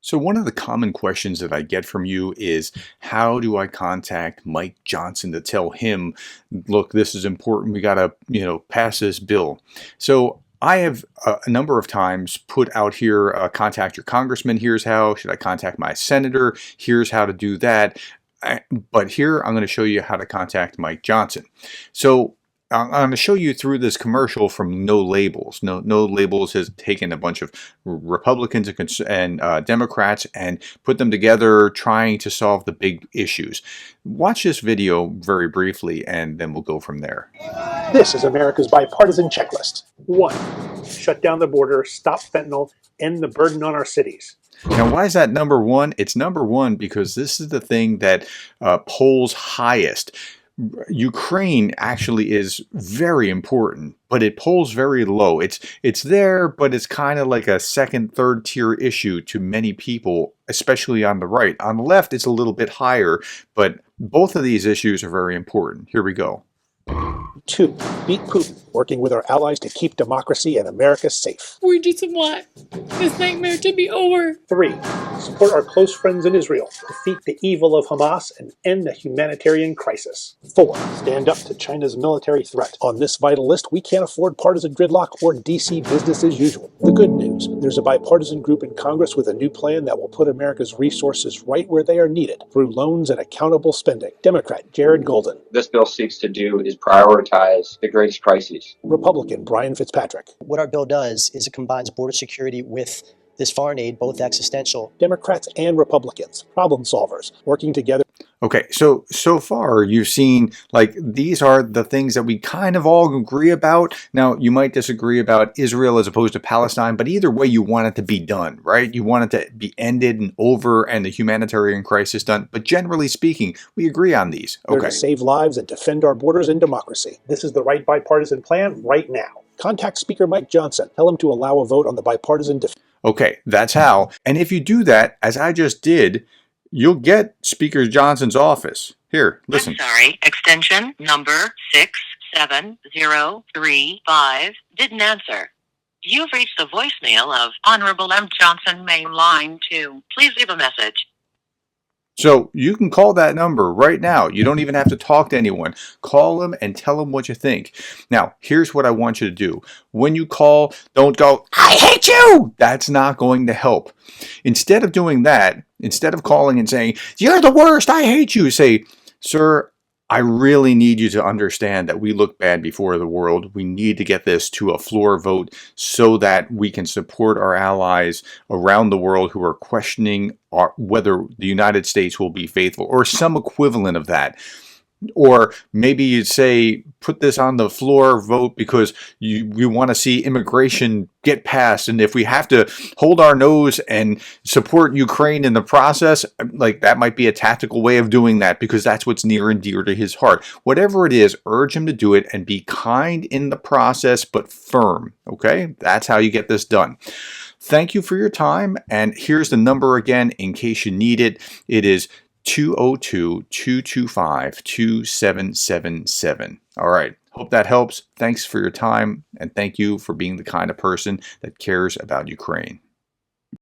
So one of the common questions that I get from you is, how do I contact Mike Johnson to tell him, look, this is important. We got to, pass this bill. So I have a number of times put out here, contact your congressman. Here's how. Should I contact my senator? Here's how to do that. But here I'm going to show you how to contact Mike Johnson. So I'm going to show you through this commercial from No Labels. No Labels has taken a bunch of Republicans and Democrats and put them together trying to solve the big issues. Watch this video very briefly and then we'll go from there. This is America's bipartisan checklist. 1. Shut down the border, stop fentanyl, end the burden on our cities. Now, why is that number one? It's number one because this is the thing that polls highest. Ukraine actually is very important, but it polls very low. It's there, but it's kind of like a second, third tier issue to many people, especially on the right. On the left, it's a little bit higher, but both of these issues are very important. Here we go. 2. Beat Putin, working with our allies to keep democracy and America safe. We just want this nightmare to be over. 3. Support our close friends in Israel, defeat the evil of Hamas, and end the humanitarian crisis. 4. Stand up to China's military threat. On this vital list, we can't afford partisan gridlock or DC business as usual. The good news, there's a bipartisan group in Congress with a new plan that will put America's resources right where they are needed, through loans and accountable spending. Democrat Jared Golden. This bill seeks to do is prioritize the greatest crises. Republican Brian Fitzpatrick. What our bill does is it combines border security with this foreign aid, both existential. Democrats and Republicans, problem solvers, working together. Okay, so far you've seen, like, these are the things that we kind of all agree about. Now, you might disagree about Israel as opposed to Palestine, but either way you want it to be done, right? You want it to be ended and over and the humanitarian crisis done. But generally speaking, we agree on these. Okay. To save lives and defend our borders and democracy. This is the right bipartisan plan right now. Contact Speaker Mike Johnson. Tell him to allow a vote on the bipartisan defense. Okay, that's how. And if you do that, as I just did, you'll get Speaker Johnson's office. Here, listen. I'm sorry, extension number 67035 didn't answer. You've reached the voicemail of Honorable M. Johnson, main line 2. Please leave a message. So you can call that number right now. You don't even have to talk to anyone. Call them and tell them what you think. Now, here's what I want you to do. When you call, don't go, "I hate you!" That's not going to help. Instead of doing that, instead of calling and saying, "You're the worst, I hate you," say, "Sir, I really need you to understand that we look bad before the world. We need to get this to a floor vote so that we can support our allies around the world who are questioning whether the United States will be faithful," or some equivalent of that. Or maybe you'd say, put this on the floor vote because we want to see immigration get passed. And if we have to hold our nose and support Ukraine in the process, like, that might be a tactical way of doing that because that's what's near and dear to his heart. Whatever it is, urge him to do it and be kind in the process, but firm. Okay? That's how you get this done. Thank you for your time. And here's the number again in case you need it. It is 202-225-2777. All right. Hope that helps. Thanks for your time. And thank you for being the kind of person that cares about Ukraine.